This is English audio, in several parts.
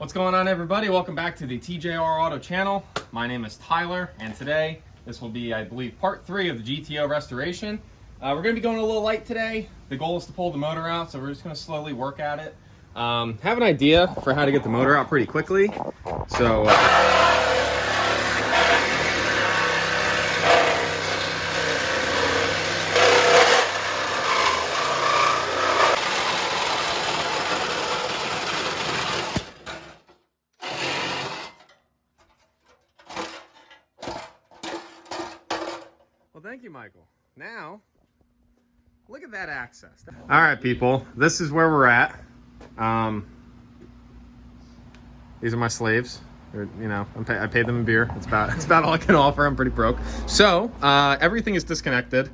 What's going on, everybody? Welcome back to the TJR Auto channel. My name is Tyler, and today this will be, I believe, part 3 of the GTO restoration. We're going to be going a little light today. The goal is to pull the motor out, so we're just going to slowly work at it. Have an idea for how to get the motor out pretty quickly. So thank you, Michael. Now, look at that access. All right, people, this is where we're at. These are my slaves. You know, I paid them in beer. It's about all I can offer. I'm pretty broke. So, everything is disconnected.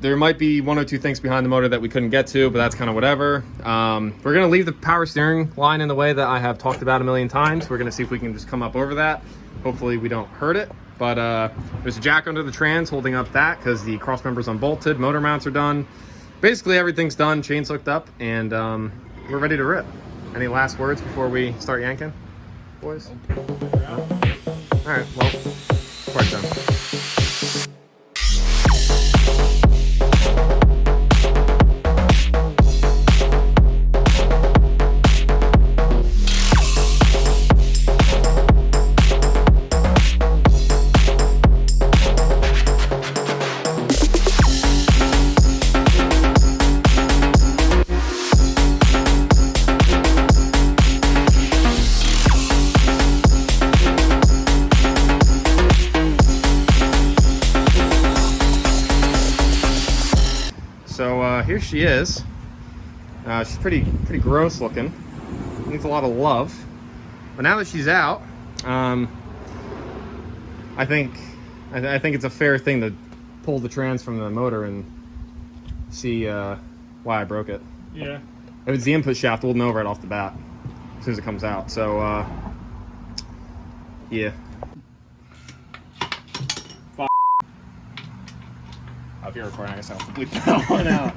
There might be one or two things behind the motor that we couldn't get to, but that's kind of whatever. We're gonna leave the power steering line in the way that I have talked about a million times. We're gonna see if we can just come up over that. Hopefully we don't hurt it. But there's a jack under the trans holding up that because the cross member's unbolted, motor mounts are done. Basically everything's done, chain's hooked up, and we're ready to rip. Any last words before we start yanking, boys? No? All right, well, part done. So here she is. She's pretty gross looking. Needs a lot of love. But now that she's out, I think it's a fair thing to pull the trans from the motor and see why I broke it. Yeah. If it's the input shaft, we'll know right off the bat as soon as it comes out. So yeah. If you're recording, I guess I'll have to bleep that one out.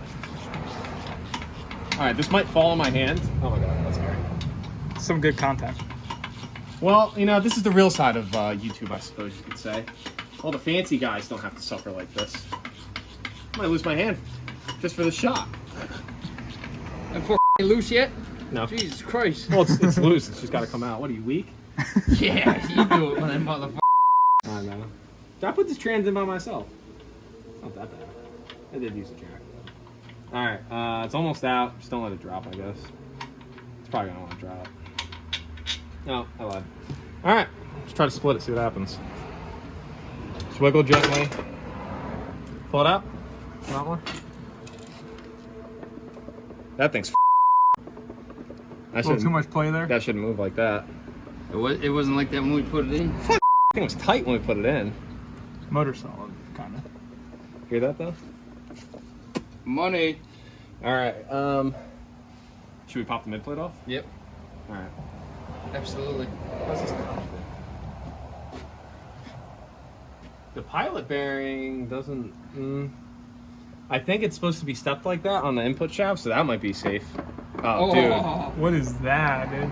Alright, this might fall in my hand. Oh my god, that's scary. Some good content. Well, you know, this is the real side of YouTube, I suppose you could say. All the fancy guys don't have to suffer like this. I might lose my hand just for the shot. And for loose yet? No. Jesus Christ. Well, it's loose. It's just got to come out. What, are you weak? Yeah, you do it when that motherfucker. I know. I put this trans in by myself. It's not that bad. I did use a jack though. Alright, it's almost out. Just don't let it drop, I guess. It's probably gonna want to drop. No, I lied. Alright, let's try to split it, see what happens. Swiggle gently. Pull it out. Not one. That thing's A little too much play there. That shouldn't move like that. It wasn't like that when we put it in. Fuck, that thing was tight when we put it in. Motor solid, kind of. Hear that though? Money. Alright, should we pop the mid plate off? Yep. Alright. Absolutely. What's this cop do? The pilot bearing doesn't... I think it's supposed to be stepped like that on the input shaft, so that might be safe. Oh, dude. What is that, dude?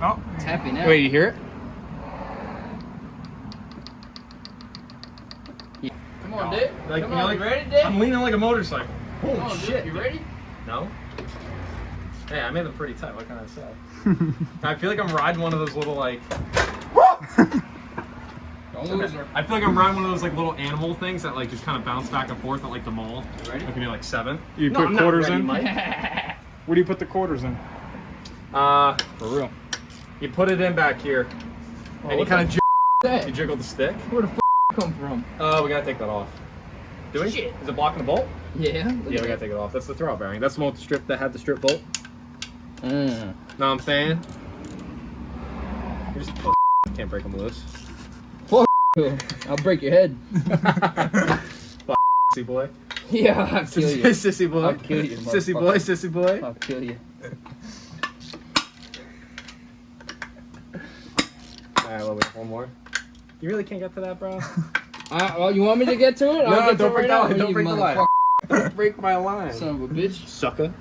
Oh. Tapping out. Wait, you hear it? Come on, Dick. Like, Come you know, on, like, you ready, Dick? I'm leaning like a motorcycle. Holy Come on, shit. Dick, you ready? No? Hey, I made them pretty tight. What can I say? I feel like I'm riding one of those little, like... Don't lose her. I feel like I'm riding one of those, like, little animal things that, like, just kind of bounce back and forth at, like, the mall. You ready? Like, maybe, like, 7. You No, put I'm not quarters ready, in? Mike. Where do you put the quarters in? For real. You put it in back here, and you what kind of That? you jiggle the stick. Where the f come from? Oh, we gotta take that off. Do we? Shit. Is it blocking the bolt? Yeah. Yeah, we gotta take it off. That's the throwout bearing. That's the one with the strip that had the strip bolt. Know what I'm saying? You're just a pussy. Can't break them loose. I'll break your head. Sissy boy. Yeah, I'll kill you. Sissy boy. I'll kill you, Sissy motherfucker. boy. Sissy boy. I'll kill you. Alright, well, we have one more. You really can't get to that, bro? Well, you want me to get to it? I'll No, get to don't it break right the line. now. Don't You break the line. motherfucker. Don't break my line. Son of a bitch. Sucker.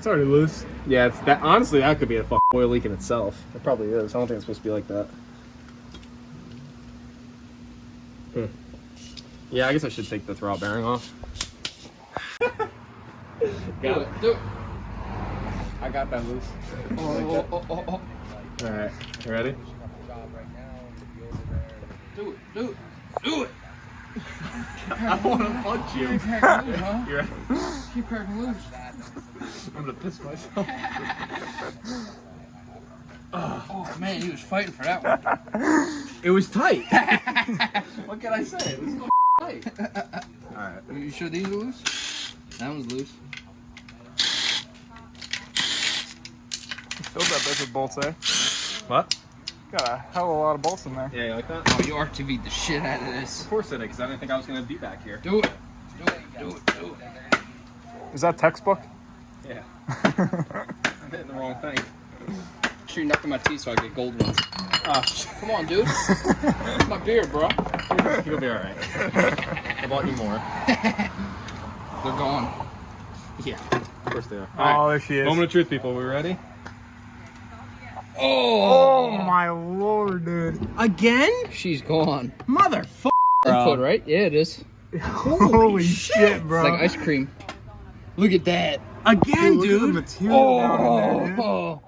It's already loose. Yeah, it's that. Honestly, that could be a oil leak in itself. It probably is. I don't think it's supposed to be like that. Yeah, I guess I should take the throwout bearing off. Do it. Do it. I got that loose. Oh. All right, you ready? Do it. Do it. Do it. I want to punch you. Keep cracking loose, huh? You ready? Keep cracking loose. I'm gonna piss myself. Oh man, he was fighting for that one. It was tight. What can I say? It was tight. All right. You sure these are loose? That one's loose. Filled that bitch with bolts there. What? Got a hell of a lot of bolts in there. Yeah, you like that? Oh, you RTV'd the shit out of this. Of course I did, because I didn't think I was gonna be back here. Do it. Do it. Do it. Do it. Is that textbook? Yeah. I'm hitting the wrong thing. Sure you knocked on my teeth so I get gold ones. Oh, Come on, dude. It's my beard, bro. you'll be all right. I bought you more. They're gone. Yeah, of course they are. Oh, there she is. Moment of truth, people. We ready? Oh my lord, dude. Again? She's gone. Motherfucker. Input, right? Yeah, it is. Holy shit, bro. It's like ice cream. Look at that. Again, Look at the material down in there, dude. Oh.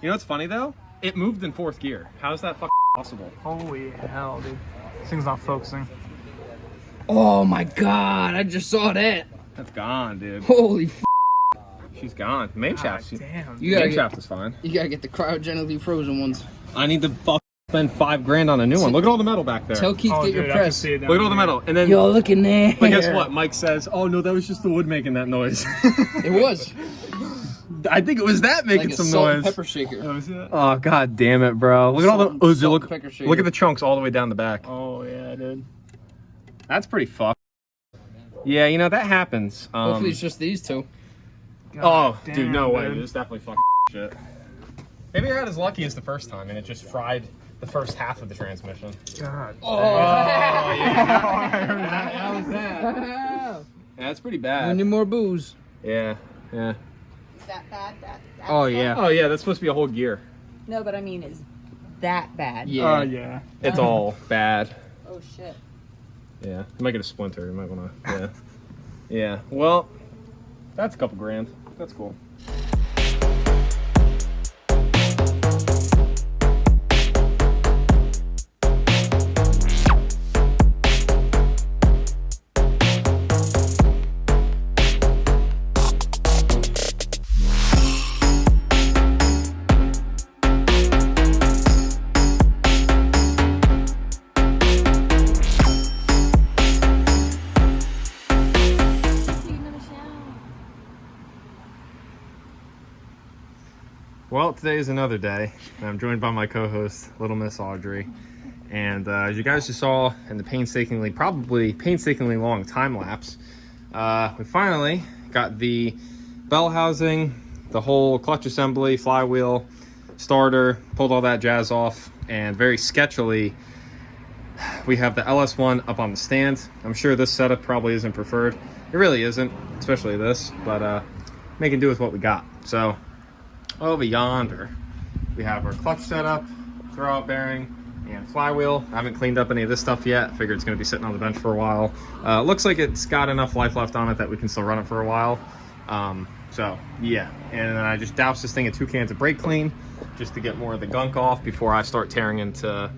You know what's funny though? It moved in fourth gear. How's that possible? Holy hell, dude. This thing's not focusing. Oh my god, I just saw that. That's gone, dude. Holy f. She's gone. Main shaft. Damn. You gotta Main get, shaft is fine. you gotta get the cryogenically frozen ones. I need to spend $5,000 on a new one. Look at all the metal back there. Tell Keith Oh, get your dude, I can press. see it down Look at all the there. metal. And then, Yo, look in there. but guess what? Mike says, "Oh no, that was just the wood making that noise." It was. I think it was that making Like a some salt and noise. pepper shaker. That was it? Oh god damn it, bro! Look at all the Salt- oh, dude, salt look, and pepper shaker. look at the chunks all the way down the back. Oh, yeah, dude. That's pretty fucked. Yeah, you know that happens. Hopefully it's just these two. Oh, Damn, dude, no way. dude. Dude, it's definitely fucking shit. Maybe you're not as lucky as the first time, and it just fried the first half of the transmission. God. Oh, yeah. How was that? Yeah, that's pretty We bad. need more booze. Yeah, yeah. Is that bad? That's Oh bad? yeah. Oh yeah, that's supposed to be a whole gear. No, but I mean, is that bad? Yeah. Yeah. It's all bad. Oh shit. Yeah, you might get a splinter. You might want to. Yeah. Yeah. Well, that's a couple grand. That's cool. Well, today is another day. I'm joined by my co-host, Little Miss Audrey. And as you guys just saw in the probably painstakingly long time lapse, we finally got the bell housing, the whole clutch assembly, flywheel, starter, pulled all that jazz off, and very sketchily, we have the LS1 up on the stand. I'm sure this setup probably isn't preferred. It really isn't, especially this, but making do with what we got. So, over yonder, we have our clutch setup, throwout bearing, and flywheel. I haven't cleaned up any of this stuff yet. Figured it's going to be sitting on the bench for a while. Looks like it's got enough life left on it that we can still run it for a while. So, yeah. And then I just doused this thing in 2 cans of brake clean just to get more of the gunk off before I start tearing into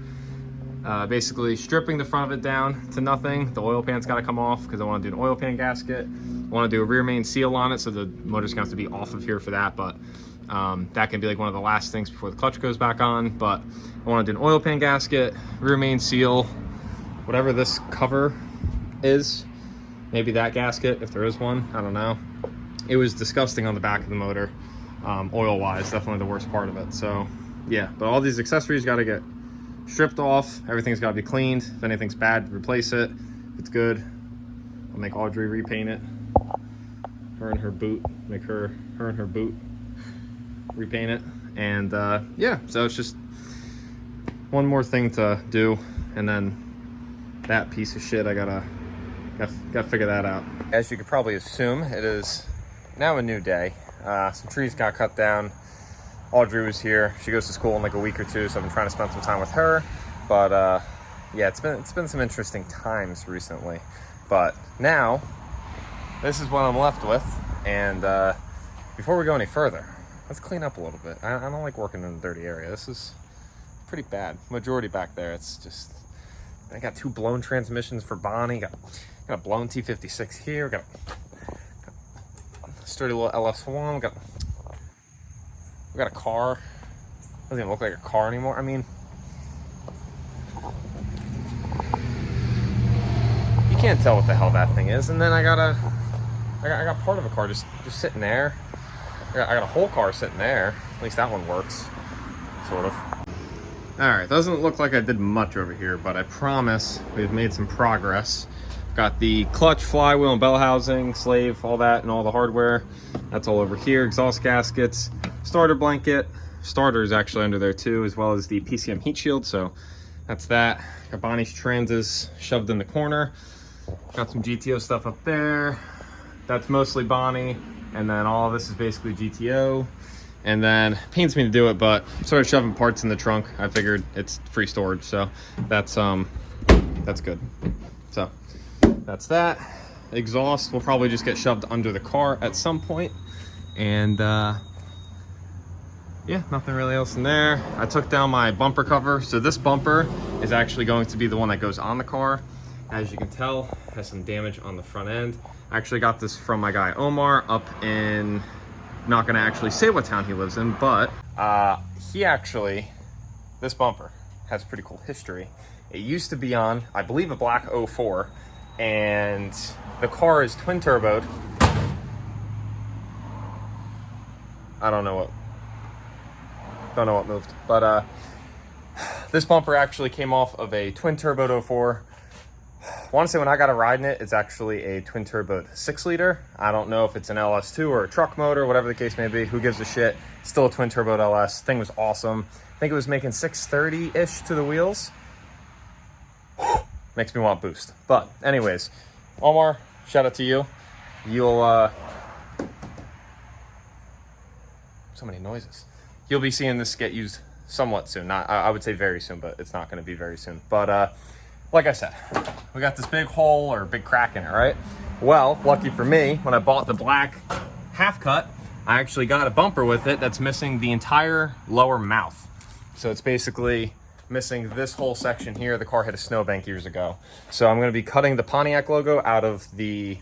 basically stripping the front of it down to nothing. The oil pan's got to come off because I want to do an oil pan gasket. I want to do a rear main seal on it, so the motor's going to have to be off of here for that. But that can be like one of the last things before the clutch goes back on. But I want to do an oil pan gasket, rear main seal, whatever this cover is. Maybe that gasket, if there is one. I don't know. It was disgusting on the back of the motor, oil-wise. Definitely the worst part of it. So, yeah. But all these accessories got to get stripped off. Everything's got to be cleaned. If anything's bad, replace it. If it's good, I'll make Audrey repaint it. Her and her boot. Make her and her boot repaint it. And yeah, so it's just one more thing to do, and then that piece of shit I gotta figure that out. As you could probably assume, it is now a new day. Some trees got cut down. Audrey was here. She goes to school in like a week or two, so I've been trying to spend some time with her. But yeah, it's been some interesting times recently. But now, this is what I'm left with. And before we go any further, let's clean up a little bit. I don't like working in a dirty area. This is pretty bad. Majority back there, it's just... I got 2 blown transmissions for Bonnie. Got a blown T56 here. Got a sturdy little LS1. We got a car. Doesn't even look like a car anymore. I mean, you can't tell what the hell that thing is. And then I got part of a car just sitting there. I got a whole car sitting there. At least that one works, sort of. All right, doesn't look like I did much over here, but I promise we've made some progress. Got the clutch, flywheel, and bell housing, slave, all that, and all the hardware. That's all over here. Exhaust gaskets, starter blanket. Starter is actually under there too, as well as the PCM heat shield. So that's that. Got Bonnie's Transis shoved in the corner. Got some GTO stuff up there. That's mostly Bonnie. And then all this is basically GTO. And then it pains me to do it, but started shoving parts in the trunk. I figured it's free storage, so that's good. So that's that. Exhaust will probably just get shoved under the car at some point. And yeah, nothing really else in there. I took down my bumper cover. So this bumper is actually going to be the one that goes on the car. As you can tell, has some damage on the front end. I actually got this from my guy Omar up in, not gonna actually say what town he lives in, but this bumper has pretty cool history. It used to be on, I believe, a black 04, and the car is twin turboed. I don't know what moved, but this bumper actually came off of a twin turboed 04. I want to say when I got a ride in it, it's actually a twin turboed 6-liter. I don't know if it's an LS2 or a truck motor, whatever the case may be. Who gives a shit? Still a twin turboed LS. Thing was awesome. I think it was making 630-ish to the wheels. Makes me want boost. But anyways, Omar, shout out to you. You'll so many noises. You'll be seeing this get used somewhat soon. Not, I would say very soon, but it's not going to be very soon. But like I said, we got this big hole or big crack in it, right? Well, lucky for me, when I bought the black half cut, I actually got a bumper with it that's missing the entire lower mouth. So it's basically missing this whole section here. The car hit a snowbank years ago. So I'm going to be cutting the Pontiac logo out of the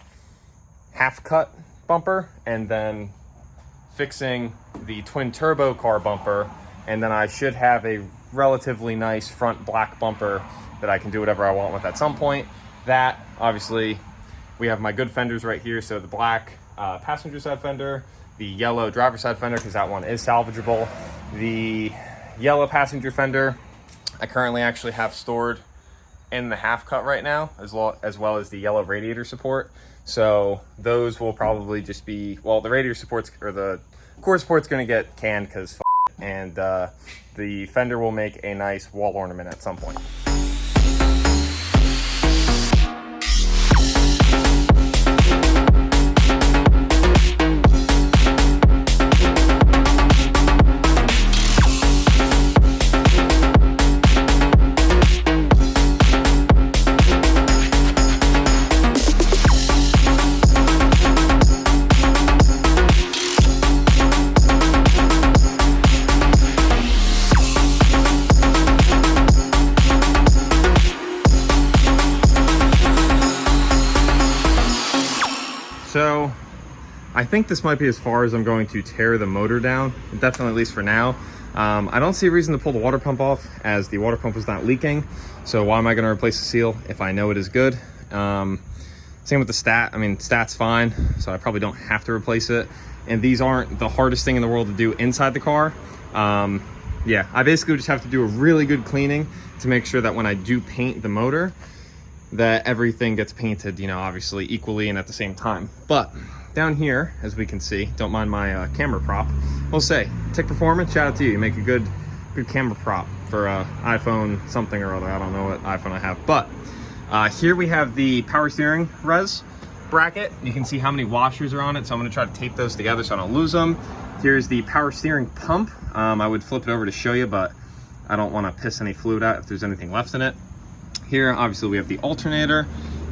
half cut bumper and then fixing the twin turbo car bumper. And then I should have a relatively nice front black bumper that I can do whatever I want with at some point. That, obviously, we have my good fenders right here. So the black passenger side fender, the yellow driver side fender, because that one is salvageable. The yellow passenger fender, I currently actually have stored in the half cut right now, as well as the yellow radiator support. So those will probably just be, well, the radiator supports, or the core support's gonna get canned because and the fender will make a nice wall ornament at some point. So I think this might be as far as I'm going to tear the motor down, definitely at least for now. I don't see a reason to pull the water pump off, as the water pump was not leaking. So why am I going to replace the seal if I know it is good? Same with the stat. I mean, stat's fine, so I probably don't have to replace it. And these aren't the hardest thing in the world to do inside the car. Yeah, I basically just have to do a really good cleaning to make sure that when I do paint the motor, that everything gets painted, you know, obviously equally and at the same time. But down here, as we can see, don't mind my camera prop, we'll say, Tick Performance, shout out to you. You make a good camera prop for iPhone something or other. I don't know what iPhone I have. But here we have the power steering res. bracket. You can see how many washers are on it, so I'm going to try to tape those together so I don't lose them. Here's the power steering pump. I would flip it over to show you, but I don't want to piss any fluid out if there's anything left in it. Here, obviously, we have the alternator.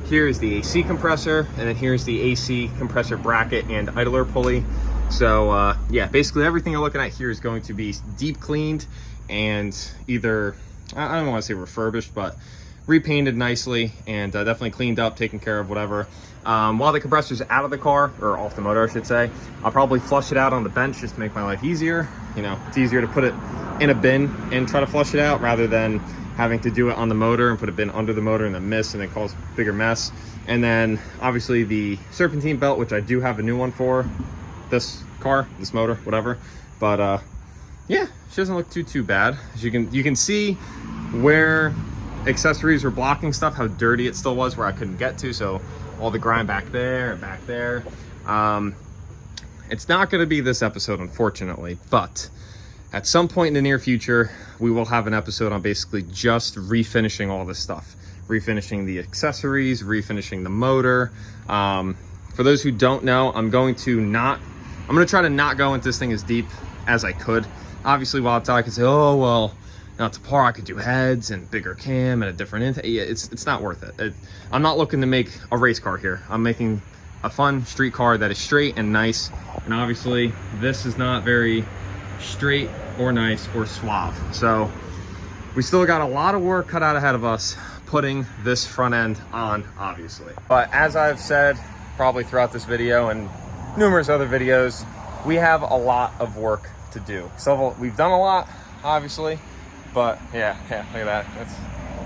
Here is the AC compressor, and then here's the AC compressor bracket and idler pulley. So yeah, basically everything you're looking at here is going to be deep cleaned and either, I don't want to say refurbished, but repainted nicely and definitely cleaned up, taken care of, whatever. While the compressor's out of the car, or off the motor I should say, I'll probably flush it out on the bench just to make my life easier. You know, it's easier to put it in a bin and try to flush it out rather than having to do it on the motor and put a bin under the motor and then miss and then cause a bigger mess. And then obviously the serpentine belt, which I do have a new one for this car, this motor, whatever. But yeah, she doesn't look too bad. As you can see where accessories were blocking stuff, how dirty it still was, where I couldn't get to. So all the grime back there and back there. It's not going to be this episode, unfortunately, but at some point in the near future, we will have an episode on basically just refinishing all this stuff, refinishing the accessories, refinishing the motor. For those who don't know, I'm going to try to not go into this thing as deep as I could. Obviously, while it's out, I could say, oh, well, now to par, I could do heads and bigger cam and a different intake. Yeah, it's not worth it. I'm not looking to make a race car here. I'm making a fun street car that is straight and nice. And obviously, this is not very straight or nice or suave. So we still got a lot of work cut out ahead of us putting this front end on, obviously. But as I've said probably throughout this video and numerous other videos, we have a lot of work to do. So we've done a lot, obviously, but yeah, look at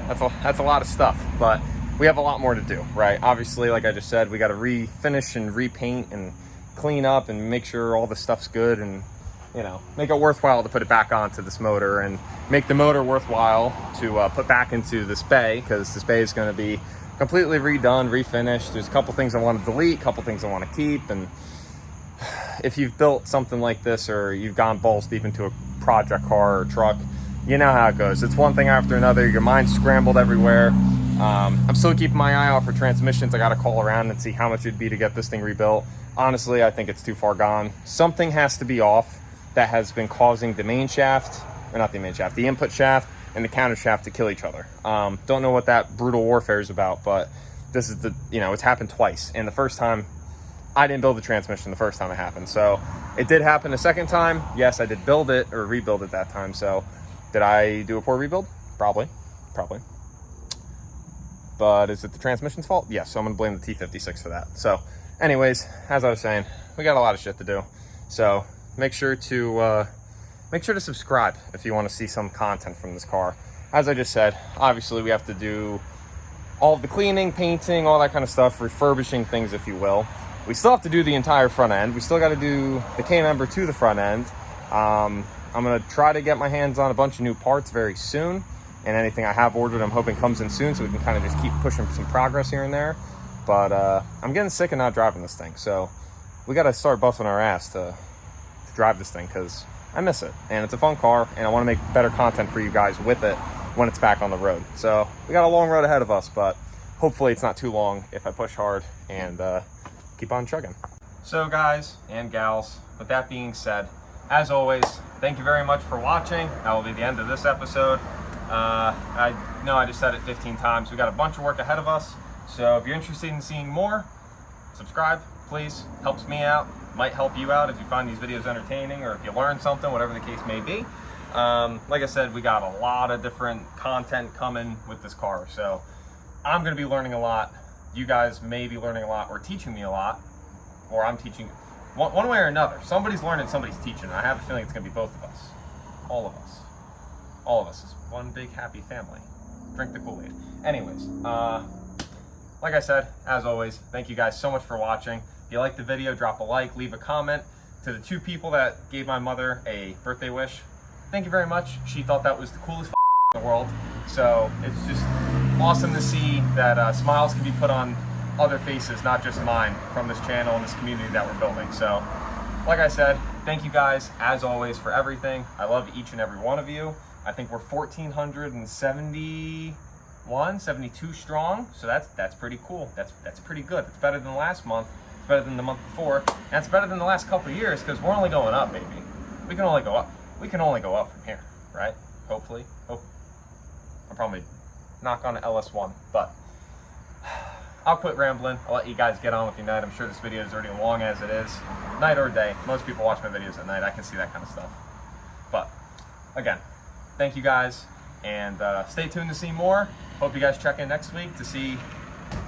that. That's a lot of stuff, but we have a lot more to do, right? Obviously, like I just said, we got to refinish and repaint and clean up and make sure all the stuff's good and, you know, make it worthwhile to put it back onto this motor and make the motor worthwhile to put back into this bay, because this bay is going to be completely redone, refinished. There's a couple things I want to delete, a couple things I want to keep. And if you've built something like this or you've gone balls deep into a project car or truck, you know how it goes. It's one thing after another. Your mind's scrambled everywhere. I'm still keeping my eye out for transmissions. I got to call around and see how much it'd be to get this thing rebuilt. Honestly, I think it's too far gone. Something has to be off that has been causing the main shaft, or not the main shaft, the input shaft and the counter shaft to kill each other. Don't know what that brutal warfare is about, but this is it's happened twice. And the first time, I didn't build the transmission the first time it happened. So it did happen a second time. Yes, I did build it or rebuild it that time. So did I do a poor rebuild? Probably. But is it the transmission's fault? Yes, so I'm gonna blame the T56 for that. So anyways, as I was saying, we got a lot of shit to do. So make sure to subscribe if you want to see some content from this car. As I just said, obviously we have to do all of the cleaning, painting, all that kind of stuff, refurbishing things, if you will. We still have to do the entire front end. We still got to do the K-member to the front end. I'm going to try to get my hands on a bunch of new parts very soon. And anything I have ordered, I'm hoping comes in soon so we can kind of just keep pushing some progress here and there. But I'm getting sick of not driving this thing. So we got to start busting our ass to drive this thing, because I miss it. And it's a fun car, and I want to make better content for you guys with it when it's back on the road. So we got a long road ahead of us, but hopefully it's not too long if I push hard and keep on chugging. So guys and gals, with that being said, as always, thank you very much for watching. That will be the end of this episode. I know I just said it 15 times. We got a bunch of work ahead of us. So if you're interested in seeing more, subscribe, please. Helps me out. Might help you out if you find these videos entertaining or if you learn something, whatever the case may be. Like I said, we got a lot of different content coming with this car. So I'm going to be learning a lot. You guys may be learning a lot or teaching me a lot, or I'm teaching one way or another. Somebody's learning, somebody's teaching. I have a feeling it's going to be both of us. All of us. All of us is one big happy family. Drink the Kool-Aid. Anyways, like I said, as always, thank you guys so much for watching. If you liked the video, drop a like, leave a comment. To the 2 people that gave my mother a birthday wish, thank you very much. She thought that was the coolest in the world. So it's just awesome to see that smiles can be put on other faces, not just mine, from this channel and this community that we're building. So like I said, thank you guys as always for everything. I love each and every one of you. I think we're 1,470 71, 72 strong. So that's pretty cool. That's pretty good. It's better than last month. It's better than the month before. And it's better than the last couple of years because we're only going up, baby. We can only go up. We can only go up from here, right? Hopefully. Hope. I'm probably knock on LS1, but I'll quit rambling. I'll let you guys get on with your night. I'm sure this video is already long as it is. Night or day. Most people watch my videos at night. I can see that kind of stuff. But again, thank you guys, and stay tuned to see more. Hope you guys check in next week to see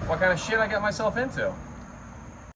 what kind of shit I get myself into.